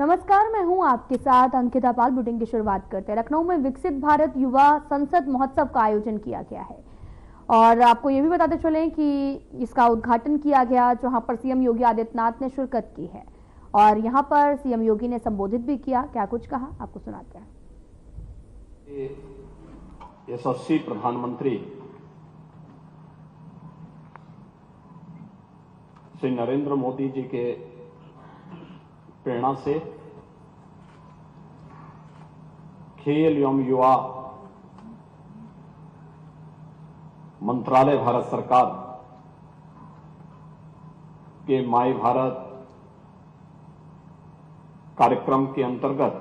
नमस्कार, मैं हूं आपके साथ अंकिता पाल। बुलेटिन की शुरुआत करते हैं। लखनऊ में विकसित भारत युवा संसद महोत्सव का आयोजन किया गया है और आपको ये भी बताते चलें कि इसका उद्घाटन किया गया, जहां पर सीएम योगी आदित्यनाथ ने शिरकत की है और यहां पर सीएम योगी ने संबोधित भी किया। क्या कुछ कहा, आपको सुनाते हैं। यशस्वी प्रधानमंत्री श्री नरेंद्र मोदी जी के प्रेरणा से खेल एवं युवा मंत्रालय भारत सरकार के माय भारत कार्यक्रम के अंतर्गत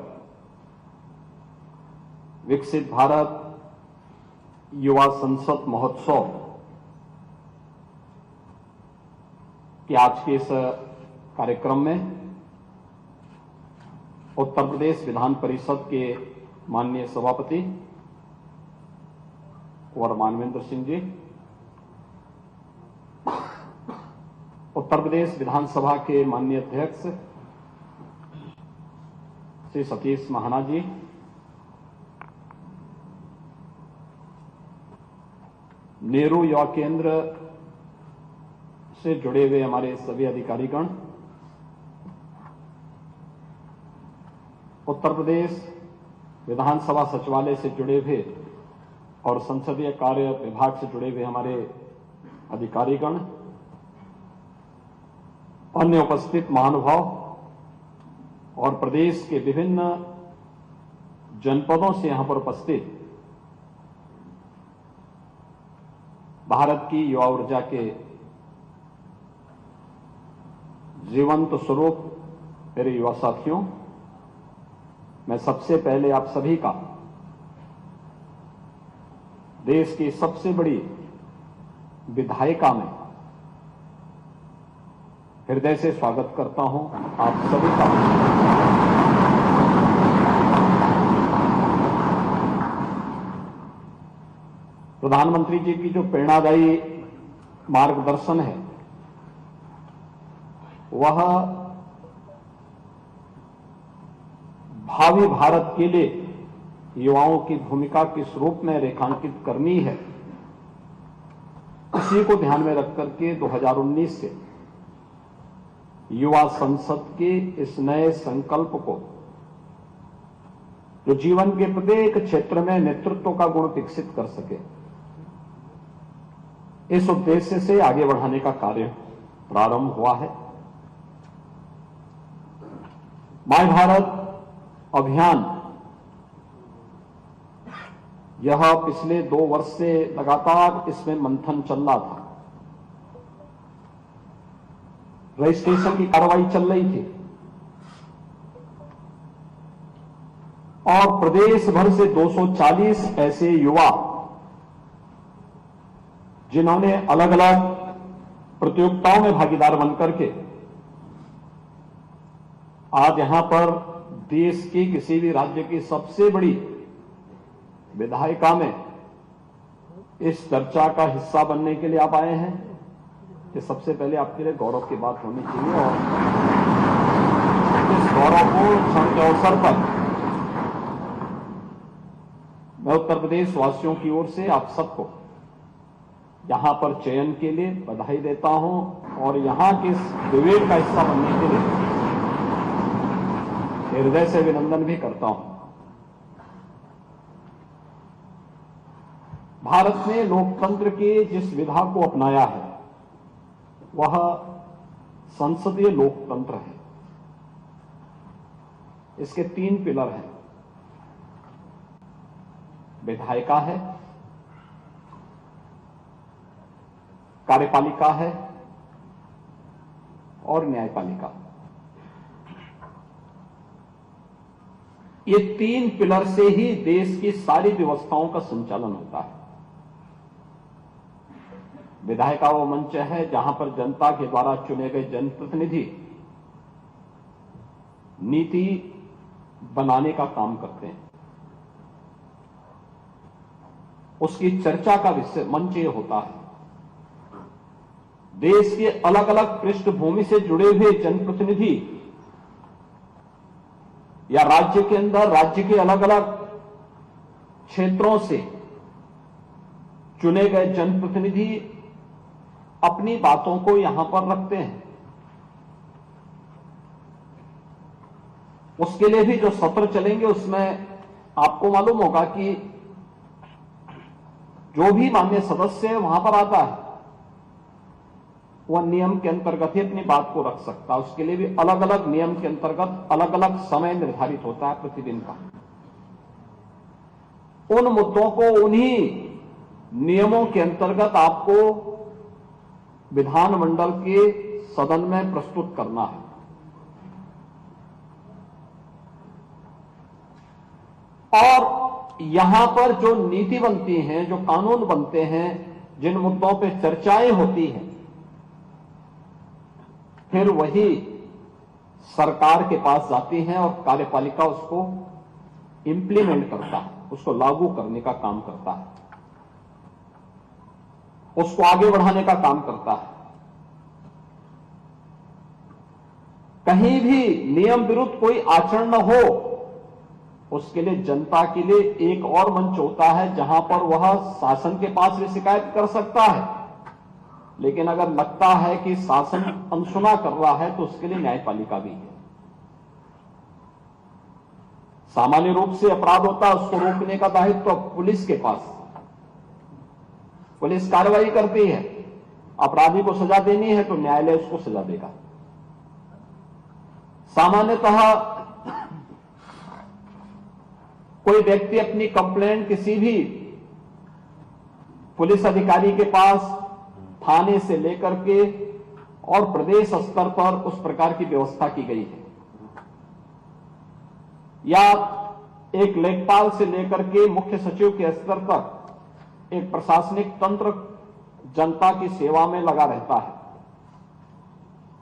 विकसित भारत युवा संसद महोत्सव के आज के इस कार्यक्रम में उत्तर प्रदेश विधान परिषद के माननीय सभापति कुंवर मानवेंद्र सिंह जी, उत्तर प्रदेश विधानसभा के माननीय अध्यक्ष श्री सतीश महाना जी, नेहरू युवा केंद्र से जुड़े हुए हमारे सभी अधिकारीगण, उत्तर प्रदेश विधानसभा सचिवालय से जुड़े हुए और संसदीय कार्य विभाग से जुड़े हुए हमारे अधिकारीगण, अन्य उपस्थित महानुभाव और प्रदेश के विभिन्न जनपदों से यहां पर उपस्थित भारत की युवा ऊर्जा के जीवंत स्वरूप मेरे युवा साथियों, मैं सबसे पहले आप सभी का देश की सबसे बड़ी विधायिका में हृदय से स्वागत करता हूं। आप सभी का प्रधानमंत्री जी की जो प्रेरणादायी मार्गदर्शन है वह भावी भारत के लिए युवाओं की भूमिका किस रूप में रेखांकित करनी है, इसी को ध्यान में रख करके 2019 से युवा संसद के इस नए संकल्प को, जो जीवन के प्रत्येक क्षेत्र में नेतृत्व का गुण विकसित कर सके, इस उद्देश्य से आगे बढ़ाने का कार्य प्रारंभ हुआ है। माय भारत अभियान यह पिछले 2 वर्ष से लगातार इसमें मंथन चल रहा था। रजिस्ट्रेशन की कार्रवाई चल रही थी और प्रदेश भर से 240 ऐसे युवा जिन्होंने अलग अलग प्रतियोगिताओं में भागीदार बनकर के आज यहां पर देश की किसी भी राज्य की सबसे बड़ी विधायिका में इस चर्चा का हिस्सा बनने के लिए आप आए हैं, ये सबसे पहले आपके लिए गौरव की बात होनी चाहिए। और इस गौरवपूर्ण क्षण के अवसर पर मैं उत्तर प्रदेश वासियों की ओर से आप सबको यहां पर चयन के लिए बधाई देता हूं और यहां के इस डिबेट का हिस्सा बनने के लिए हृदय से अभिनंदन भी करता हूं। भारत ने लोकतंत्र की जिस विधा को अपनाया है वह संसदीय लोकतंत्र है। इसके 3 पिलर हैं, विधायिका है, कार्यपालिका है और न्यायपालिका। ये 3 पिलर से ही देश की सारी व्यवस्थाओं का संचालन होता है। विधायिका वो मंच है जहां पर जनता के द्वारा चुने गए जनप्रतिनिधि नीति बनाने का काम करते हैं। उसकी चर्चा का विषय मंच ये होता है। देश के अलग अलग पृष्ठभूमि से जुड़े हुए जनप्रतिनिधि या राज्य के अंदर राज्य के अलग अलग क्षेत्रों से चुने गए जनप्रतिनिधि अपनी बातों को यहां पर रखते हैं। उसके लिए भी जो सत्र चलेंगे उसमें आपको मालूम होगा कि जो भी माननीय सदस्य है वहां पर आता है वह नियम के अंतर्गत ही अपनी बात को रख सकता है। उसके लिए भी अलग अलग नियम के अंतर्गत अलग अलग समय निर्धारित होता है प्रतिदिन का। उन मुद्दों को उन्हीं नियमों के अंतर्गत आपको विधानमंडल के सदन में प्रस्तुत करना है। और यहां पर जो नीति बनती है, जो कानून बनते हैं, जिन मुद्दों पे चर्चाएं होती हैं, फिर वही सरकार के पास जाती हैं और कार्यपालिका उसको इंप्लीमेंट करता है, उसको लागू करने का काम करता है, उसको आगे बढ़ाने का काम करता है। कहीं भी नियम विरुद्ध कोई आचरण न हो, उसके लिए जनता के लिए एक और मंच होता है जहां पर वह शासन के पास भी शिकायत कर सकता है। लेकिन अगर लगता है कि शासन अनसुना कर रहा है तो उसके लिए न्यायपालिका भी है। सामान्य रूप से अपराध होता है, उसको रोकने का दायित्व तो पुलिस के पास, पुलिस कार्रवाई करती है। अपराधी को सजा देनी है तो न्यायालय उसको सजा देगा। सामान्यतः कोई व्यक्ति अपनी कंप्लेंट किसी भी पुलिस अधिकारी के पास, थाने से लेकर के और प्रदेश स्तर पर उस प्रकार की व्यवस्था की गई है, या एक लेखपाल से लेकर के मुख्य सचिव के स्तर तक एक प्रशासनिक तंत्र जनता की सेवा में लगा रहता है।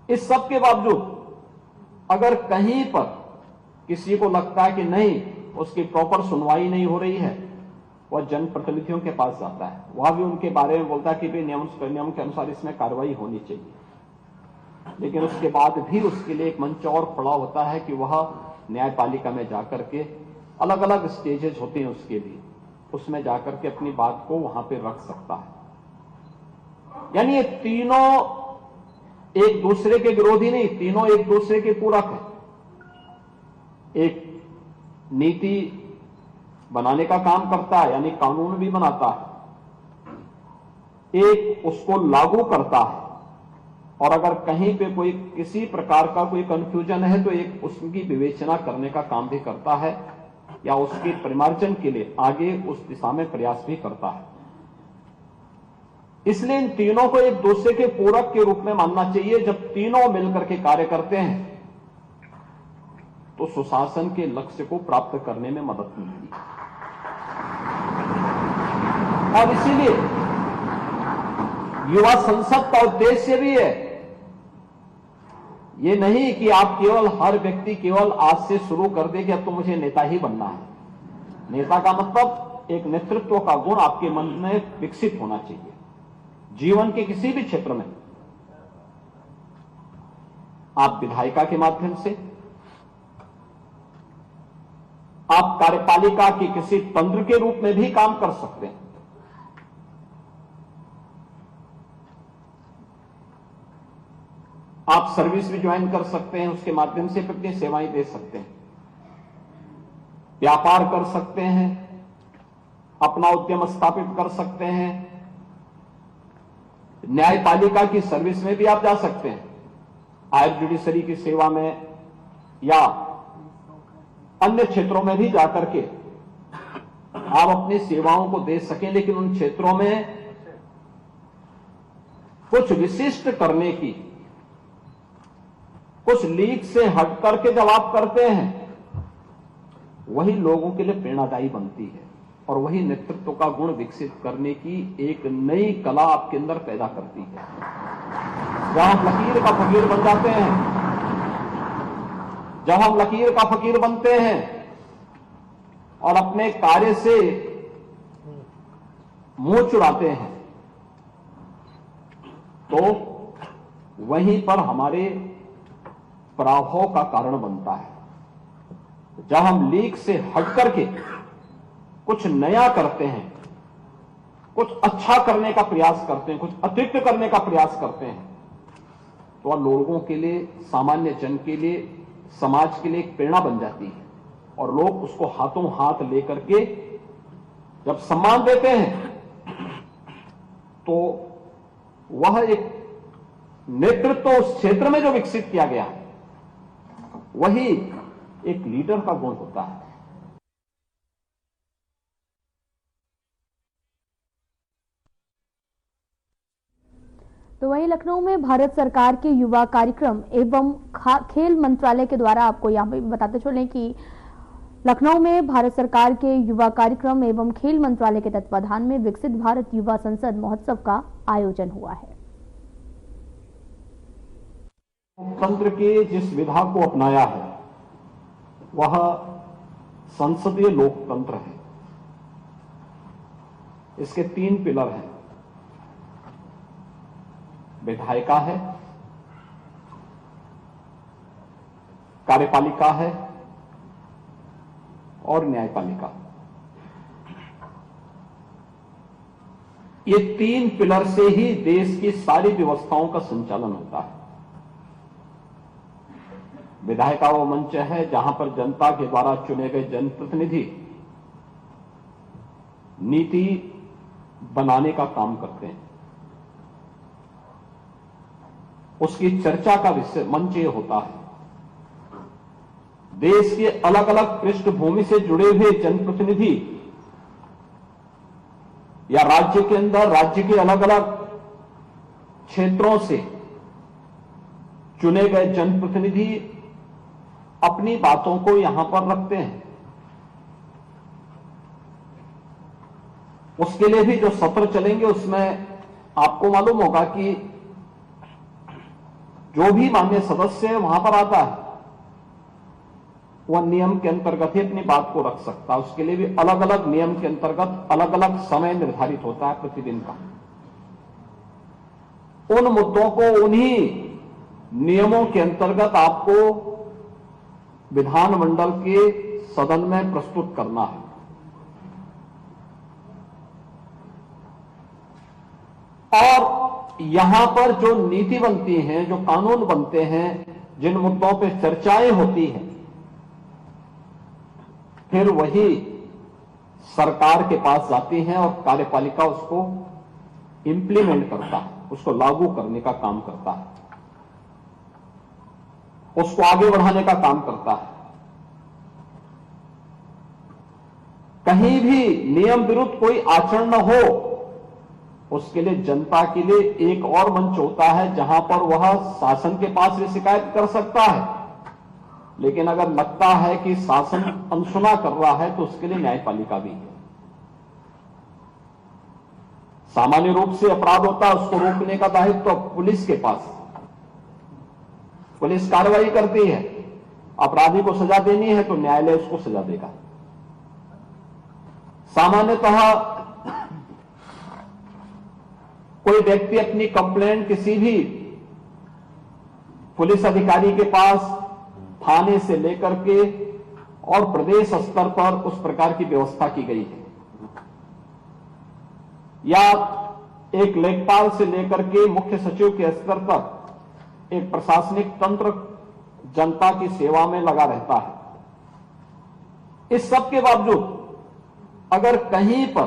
इस सब के बावजूद अगर कहीं पर किसी को लगता है कि नहीं, उसकी प्रॉपर सुनवाई नहीं हो रही है, वह जनप्रतिनिधियों के पास जाता है। वह भी उनके बारे में बोलता है कि भाई नियम के अनुसार इसमें कार्रवाई होनी चाहिए। लेकिन उसके बाद भी उसके लिए एक मंच और खड़ा होता है कि वह न्यायपालिका में जाकर के, अलग अलग स्टेजेस होते हैं उसके लिए, उसमें जाकर के अपनी बात को वहां पे रख सकता है। यानी ये तीनों एक दूसरे के विरोधी नहीं, तीनों एक दूसरे के पूरक है। एक नीति बनाने का काम करता है, यानी कानून भी बनाता है, एक उसको लागू करता है, और अगर कहीं पे कोई किसी प्रकार का कोई कंफ्यूजन है तो एक उसकी विवेचना करने का काम भी करता है, या उसके परिमार्जन के लिए आगे उस दिशा में प्रयास भी करता है। इसलिए इन तीनों को एक दूसरे के पूरक के रूप में मानना चाहिए। जब तीनों मिलकर के कार्य करते हैं तो सुशासन के लक्ष्य को प्राप्त करने में मदद मिलती है। और इसीलिए युवा संसद का उद्देश्य भी है ये नहीं कि आप केवल, हर व्यक्ति केवल आज से शुरू कर दे कि अब तो मुझे नेता ही बनना है। नेता का मतलब एक नेतृत्व का गुण आपके मन में विकसित होना चाहिए। जीवन के किसी भी क्षेत्र में आप विधायिका के माध्यम से, आप कार्यपालिका के किसी तंत्र के रूप में भी काम कर सकते हैं। आप सर्विस भी ज्वाइन कर सकते हैं, उसके माध्यम से अपनी सेवाएं दे सकते हैं, व्यापार कर सकते हैं, अपना उद्यम स्थापित कर सकते हैं, न्यायपालिका की सर्विस में भी आप जा सकते हैं, हायर जुडिशरी की सेवा में या अन्य क्षेत्रों में भी जाकर के आप अपनी सेवाओं को दे सकें। लेकिन उन क्षेत्रों में कुछ विशिष्ट करने की, कुछ लीक से हट करके जब आप करते हैं, वही लोगों के लिए प्रेरणादायी बनती है और वही नेतृत्व का गुण विकसित करने की एक नई कला आपके अंदर पैदा करती है। जब हम लकीर का फकीर बन जाते हैं, जब हम लकीर का फकीर बनते हैं और अपने कार्य से मुंह चुराते हैं, तो वहीं पर हमारे पराभव का कारण बनता है। जब हम लीक से हट करके कुछ नया करते हैं, कुछ अच्छा करने का प्रयास करते हैं, कुछ अतिरिक्त करने का प्रयास करते हैं, तो वह लोगों के लिए, सामान्य जन के लिए, समाज के लिए एक प्रेरणा बन जाती है और लोग उसको हाथों हाथ लेकर के जब सम्मान देते हैं तो वह एक नेतृत्व उस क्षेत्र में जो विकसित किया गया है वही एक लीडर का गुण होता है। तो वहीं लखनऊ में भारत सरकार के युवा कार्यक्रम एवं खेल मंत्रालय के द्वारा, आपको यहाँ पे बताते चलें कि लखनऊ में भारत सरकार के युवा कार्यक्रम एवं खेल मंत्रालय के तत्वाधान में विकसित भारत युवा संसद महोत्सव का आयोजन हुआ है। लोकतंत्र की जिस विधा को अपनाया है वह संसदीय लोकतंत्र है। इसके 3 पिलर हैं, विधायिका है, कार्यपालिका है और न्यायपालिका। ये 3 पिलर से ही देश की सारी व्यवस्थाओं का संचालन होता है। विधायिका वो मंच है जहां पर जनता के द्वारा चुने गए जनप्रतिनिधि नीति बनाने का काम करते हैं। उसकी चर्चा का विषय मंच ये होता है। देश के अलग अलग पृष्ठभूमि से जुड़े हुए जनप्रतिनिधि या राज्य के अंदर राज्य के अलग अलग क्षेत्रों से चुने गए जनप्रतिनिधि अपनी बातों को यहां पर रखते हैं। उसके लिए भी जो सत्र चलेंगे उसमें आपको मालूम होगा कि जो भी माननीय सदस्य है वहां पर आता है वह नियम के अंतर्गत ही अपनी बात को रख सकता है। उसके लिए भी अलग अलग नियम के अंतर्गत अलग अलग समय निर्धारित होता है प्रतिदिन का। उन मुद्दों को उन्हीं नियमों के अंतर्गत आपको विधानमंडल के सदन में प्रस्तुत करना है। और यहां पर जो नीति बनती है, जो कानून बनते हैं, जिन मुद्दों पे चर्चाएं होती हैं, फिर वही सरकार के पास जाती हैं और कार्यपालिका उसको इंप्लीमेंट करता है, उसको लागू करने का काम करता है, उसको आगे बढ़ाने का काम करता है। कहीं भी नियम विरुद्ध कोई आचरण न हो, उसके लिए जनता के लिए एक और मंच होता है जहां पर वह शासन के पास भी शिकायत कर सकता है। लेकिन अगर लगता है कि शासन अनसुना कर रहा है तो उसके लिए न्यायपालिका भी है। सामान्य रूप से अपराध होता है, उसको रोकने का दायित्व तो पुलिस के पास, पुलिस कार्रवाई करती है। अपराधी को सजा देनी है तो न्यायालय उसको सजा देगा। सामान्यतः कोई व्यक्ति अपनी कंप्लेंट किसी भी पुलिस अधिकारी के पास, थाने से लेकर के और प्रदेश स्तर पर उस प्रकार की व्यवस्था की गई है, या एक लेखपाल से लेकर के मुख्य सचिव के स्तर पर एक प्रशासनिक तंत्र जनता की सेवा में लगा रहता है। इस सब के बावजूद अगर कहीं पर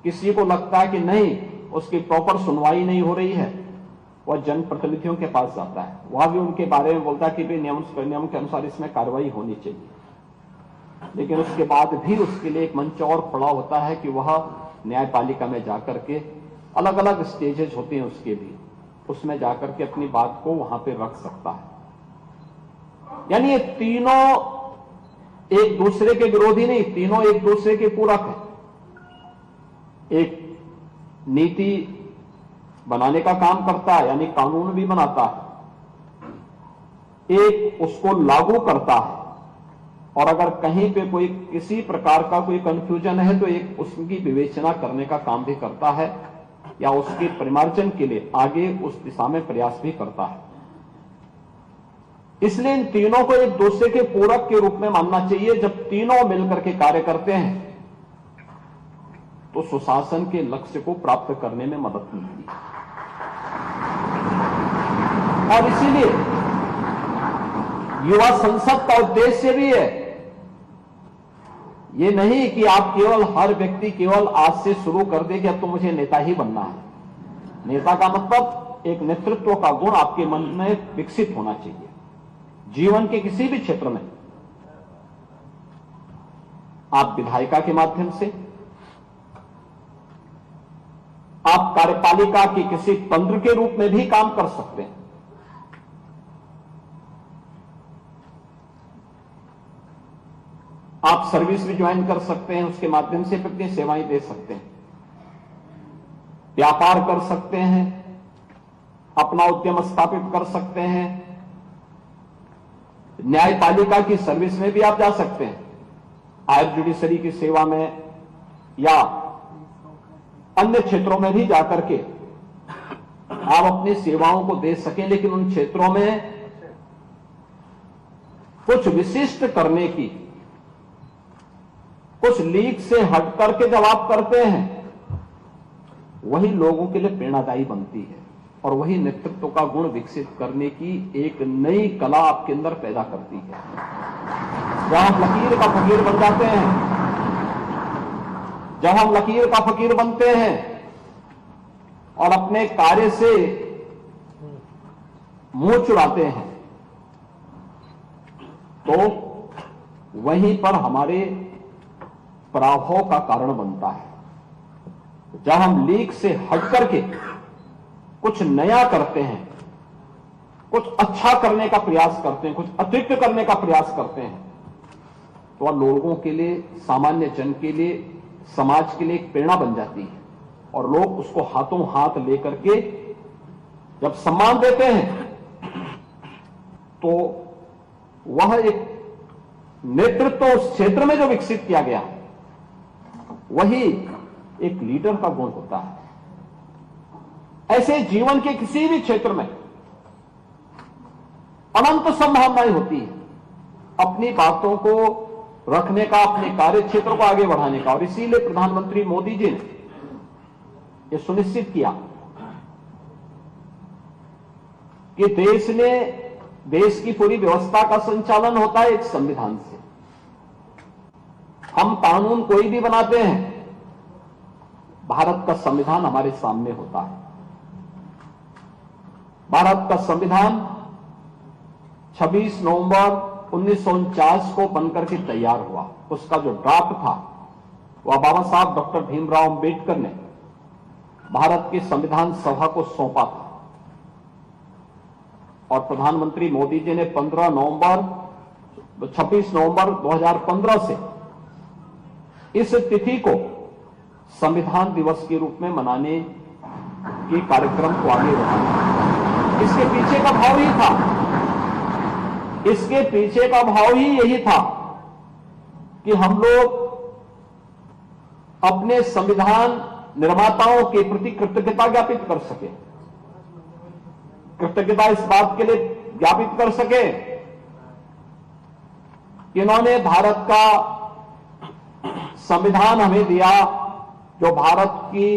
किसी को लगता है कि नहीं, उसकी प्रॉपर सुनवाई नहीं हो रही है, वह जनप्रतिनिधियों के पास जाता है। वह भी उनके बारे में बोलता है कि भाई नियम के अनुसार इसमें कार्रवाई होनी चाहिए। लेकिन उसके बाद भी उसके लिए एक मंच और खड़ा होता है कि वह न्यायपालिका में जाकर के, अलग अलग स्टेजेस होते हैं उसके भी, उसमें जाकर के अपनी बात को वहां पे रख सकता है। यानी ये तीनों एक दूसरे के विरोधी नहीं, तीनों एक दूसरे के पूरक है। एक नीति बनाने का काम करता है, यानी कानून भी बनाता है, एक उसको लागू करता है, और अगर कहीं पे कोई किसी प्रकार का कोई कंफ्यूजन है तो एक उसकी विवेचना करने का काम भी करता है, या उसके परिमार्जन के लिए आगे उस दिशा में प्रयास भी करता है। इसलिए इन तीनों को एक दूसरे के पूरक के रूप में मानना चाहिए। जब तीनों मिलकर के कार्य करते हैं तो सुशासन के लक्ष्य को प्राप्त करने में मदद मिलती है। और इसीलिए युवा संसद का उद्देश्य भी है ये नहीं कि आप केवल हर व्यक्ति केवल आज से शुरू कर दे कि अब तो मुझे नेता ही बनना है। नेता का मतलब एक नेतृत्व का गुण आपके मन में विकसित होना चाहिए। जीवन के किसी भी क्षेत्र में आप विधायिका के माध्यम से, आप कार्यपालिका के किसी तंत्र के रूप में भी काम कर सकते हैं। आप सर्विस भी ज्वाइन कर सकते हैं, उसके माध्यम से अपनी सेवाएं दे सकते हैं, व्यापार कर सकते हैं, अपना उद्यम स्थापित कर सकते हैं, न्यायपालिका की सर्विस में भी आप जा सकते हैं, हायर जुडिशरी की सेवा में या अन्य क्षेत्रों में भी जाकर के आप अपनी सेवाओं को दे सकें। लेकिन उन क्षेत्रों में कुछ विशिष्ट करने की, कुछ लीक से हट करके जब आप करते हैं वही लोगों के लिए प्रेरणादायी बनती है और वही नेतृत्व का गुण विकसित करने की एक नई कला आपके अंदर पैदा करती है। जब हम लकीर का फकीर बन जाते हैं, जब हम लकीर का फकीर बनते हैं और अपने कार्य से मुंह चुराते हैं तो वहीं पर हमारे पराभव का कारण बनता है। जब हम लीक से हट करके कुछ नया करते हैं, कुछ अच्छा करने का प्रयास करते हैं, कुछ अतिरिक्त करने का प्रयास करते हैं तो वह लोगों के लिए, सामान्य जन के लिए, समाज के लिए एक प्रेरणा बन जाती है और लोग उसको हाथों हाथ लेकर के जब सम्मान देते हैं तो वह एक नेतृत्व उस क्षेत्र में जो विकसित किया गया वही एक लीडर का गुण होता है। ऐसे जीवन के किसी भी क्षेत्र में अनंत संभावनाएं होती है अपनी बातों को रखने का, अपने कार्य क्षेत्र को आगे बढ़ाने का। और इसीलिए प्रधानमंत्री मोदी जी ने यह सुनिश्चित किया कि देश की पूरी व्यवस्था का संचालन होता है एक संविधान से। हम कानून कोई भी बनाते हैं, भारत का संविधान हमारे सामने होता है। भारत का संविधान 26 नवंबर 1949 को बनकर के तैयार हुआ। उसका जो ड्राफ्ट था वह बाबा साहब डॉक्टर भीमराव अंबेडकर ने भारत की संविधान सभा को सौंपा था और प्रधानमंत्री मोदी जी ने 26 नवंबर 2015 से इस तिथि को संविधान दिवस के रूप में मनाने के कार्यक्रम को आगे बढ़ाया। इसके पीछे का भाव ही था, इसके पीछे का भाव ही यही था कि हम लोग अपने संविधान निर्माताओं के प्रति कृतज्ञता ज्ञापित कर सके। कृतज्ञता इस बात के लिए ज्ञापित कर सके कि इन्होंने भारत का संविधान हमें दिया जो भारत की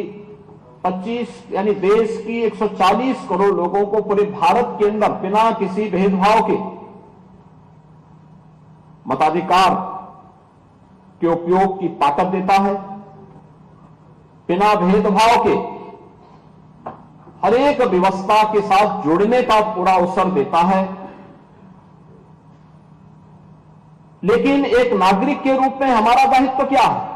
25 यानी देश की 140 करोड़ लोगों को पूरे भारत के अंदर बिना किसी भेदभाव के मताधिकार के उपयोग की ताकत देता है, बिना भेदभाव के हर एक व्यवस्था के साथ जुड़ने का पूरा अवसर देता है। लेकिन एक नागरिक के रूप में हमारा दायित्व क्या है?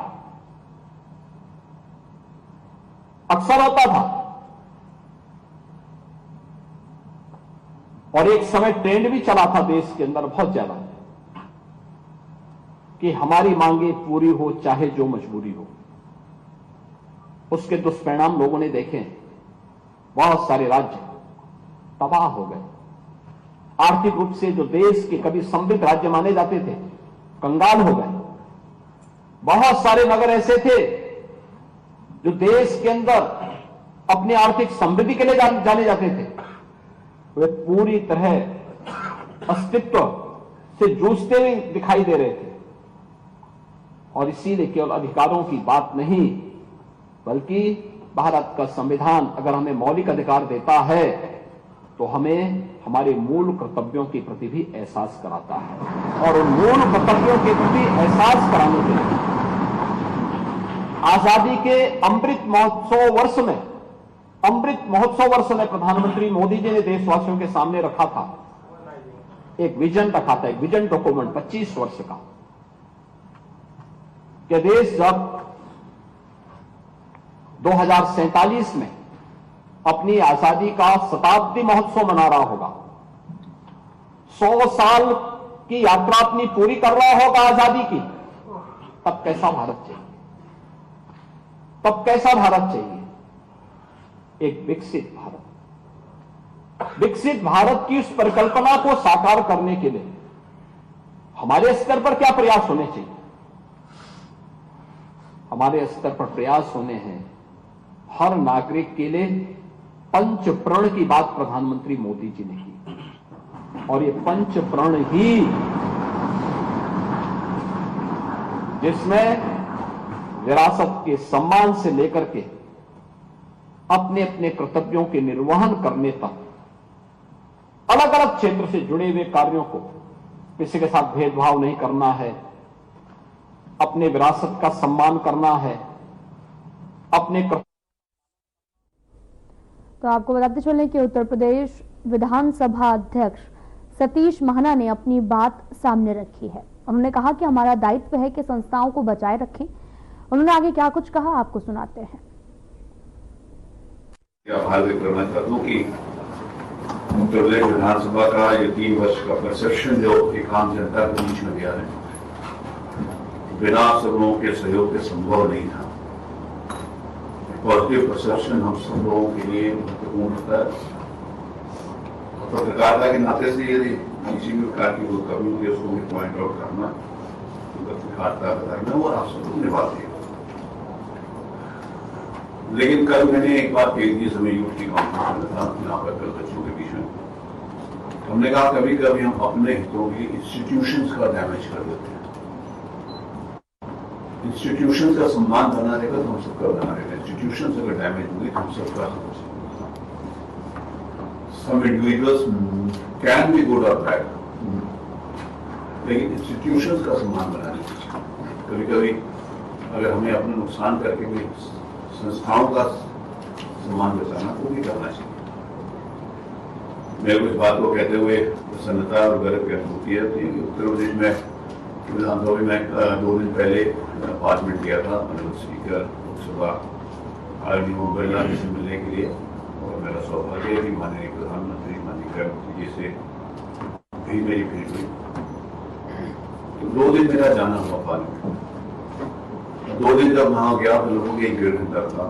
अक्सर होता था और एक समय ट्रेंड भी चला था देश के अंदर बहुत ज्यादा कि हमारी मांगे पूरी हो चाहे जो मजबूरी हो। उसके दुष्परिणाम लोगों ने देखे। बहुत सारे राज्य तबाह हो गए। आर्थिक रूप से जो देश के कभी समृद्ध राज्य माने जाते थे कंगाल हो गए। बहुत सारे नगर ऐसे थे जो देश के अंदर अपनी आर्थिक समृद्धि के लिए जाने जाते थे, वे पूरी तरह अस्तित्व से जूझते हुए दिखाई दे रहे थे। और इसीलिए केवल अधिकारों की बात नहीं, बल्कि भारत का संविधान अगर हमें मौलिक अधिकार देता है तो हमें हमारे मूल कर्तव्यों के प्रति भी एहसास कराता है। और उन मूल कर्तव्यों के प्रति एहसास कराने के लिए आजादी के अमृत महोत्सव वर्ष में प्रधानमंत्री मोदी जी ने देशवासियों के सामने रखा था, एक विजन रखा था, एक विजन डॉक्यूमेंट 25 वर्ष का, कि देश जब 2047 में अपनी आजादी का शताब्दी महोत्सव मना रहा होगा, 100 साल की यात्रा अपनी पूरी कर रहा होगा आजादी की, तब कैसा भारत चाहिए? तब कैसा भारत चाहिए? एक विकसित भारत। विकसित भारत की उस परिकल्पना को साकार करने के लिए हमारे स्तर पर क्या प्रयास होने चाहिए? हमारे स्तर पर प्रयास होने हैं हर नागरिक के लिए पंच प्रण की बात प्रधानमंत्री मोदी जी ने की, और ये पंच प्रण ही जिसमें विरासत के सम्मान से लेकर के अपने अपने कर्तव्यों के निर्वहन करने तक अलग अलग क्षेत्र से जुड़े हुए कार्यों को, किसी के साथ भेदभाव नहीं करना है, अपने विरासत का सम्मान करना है, अपने तो आपको बताते चलें कि उत्तर प्रदेश विधानसभा अध्यक्ष सतीश महाना ने अपनी बात सामने रखी है। उन्होंने कहा कि हमारा दायित्व है कि संस्थाओं को बचाए रखें। उन्होंने आगे क्या कुछ कहा, आपको सुनाते हैं। आभार व्यक्त करना चाहता हूँ कि उत्तर प्रदेश विधानसभा का ये 3 वर्ष का परसेप्शन जो एक आम जनता के बीच में गया है, बिना आप सब लोगों के सहयोग के संभव नहीं था। पॉजिटिव परसेप्शन हम सब लोगों के लिए महत्वपूर्ण होता है। पत्रकारिता के नाते से यदि किसी भी प्रकार की कोई कमी होगी उसको भी पॉइंट आउट करना, पत्रकारिता बताना और आप सब लोग निभाते हैं। लेकिन कल मैंने एक बात कही थी, समय यूथ की कॉन्फ्रेंस में था यहाँ पर कल बच्चों के बीच में, हमने कहा कभी कभी हम अपने हितों की इंस्टीट्यूशंस का डैमेज कर देते हैं। इंस्टीट्यूशंस का सम्मान बना रहेगा तो हम सबका बना रहेगा। इंस्टीट्यूशंस अगर डैमेज होगी तो हम सबका some individuals can be good और बैड, लेकिन इंस्टीट्यूशंस का सम्मान बनाने चाहिए। कभी कभी अगर हमें अपना नुकसान करके भी संस्थाओं का सम्मान बचाना वो भी करना चाहिए। मेरे को इस बात को कहते हुए प्रसन्नता और गर्व की अनुभूति है कि उत्तर प्रदेश में विधानसभा में 2 दिन पहले पार्लियामेंट किया था स्पीकर लोकसभा आदरणीय ओम बिरला जी से मिलने के लिए, और मेरा सौभाग्य है कि माननीय प्रधानमंत्री माननीय गृहमंत्री जी से भी मेरी भेंट हुई। तो 2 दिन मेरा जाना हुआ पार्लियामेंट। 2 दिन जब वहां गया तो लोगों के 1-1.5 घंटा था,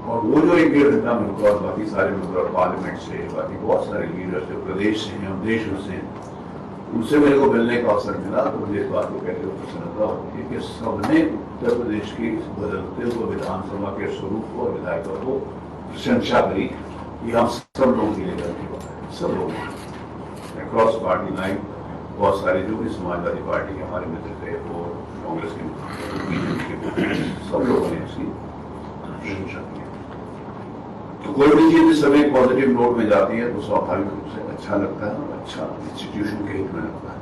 और वो जो 1-1.5 घंटा मेरे को और बाकी सारे मेंबर पार्लियामेंट से, बाकी बहुत सारे लीडर से, प्रदेश से हैं, देशों से, उनसे मेरे को मिलने का अवसर मिला। तो मुझे इस बात को कहते हुए प्रसन्नता होती है कि सबने उत्तर प्रदेश की बदलते हुए विधानसभा के स्वरूप को और विधायकों को प्रशंसा करी कि हम सब लोगों के लिए करने वाले हैं, सब लोग अक्रॉस पार्टी लाइन। बहुत सारे जो भी समाजवादी पार्टी के हमारे मित्र थे, वो कांग्रेस के सब लोगों ने इसकी प्रशंसा की। तो कोई भी चीज सब एक पॉजिटिव नोट में जाती है तो स्वाभाविक रूप से अच्छा लगता है और अच्छा इंस्टीट्यूशन के हित में लगता है।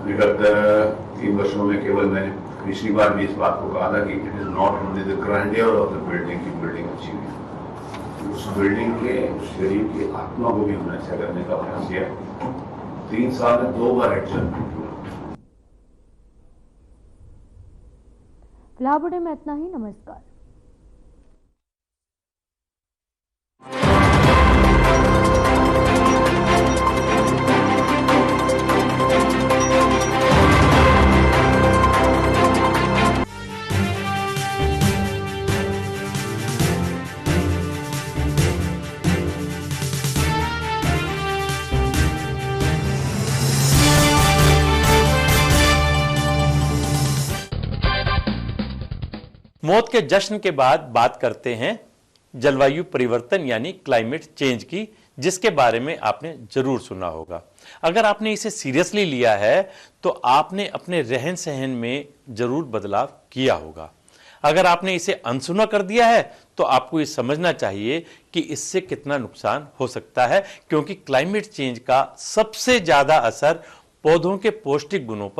विगत 3 वर्षों में केवल मैंने पिछली बार भी इस बात को कहा था कि it is not only the grandeur of the building की बिल्डिंग अच्छी हुई, उस बिल्डिंग के शरीर की आत्मा को भी हमने अच्छा करने का प्रयास किया। 3 साल में 2 बार एडजस्टमेंट हुआ। फिलहाल में इतना ही। नमस्कार। मौत के जश्न के बाद बात करते हैं जलवायु परिवर्तन यानी क्लाइमेट चेंज की, जिसके बारे में आपने जरूर सुना होगा। अगर आपने इसे सीरियसली लिया है तो आपने अपने रहन सहन में जरूर बदलाव किया होगा। अगर आपने इसे अनसुना कर दिया है तो आपको ये समझना चाहिए कि इससे कितना नुकसान हो सकता है, क्योंकि क्लाइमेट चेंज का सबसे ज्यादा असर पौधों के पौष्टिक गुणों पर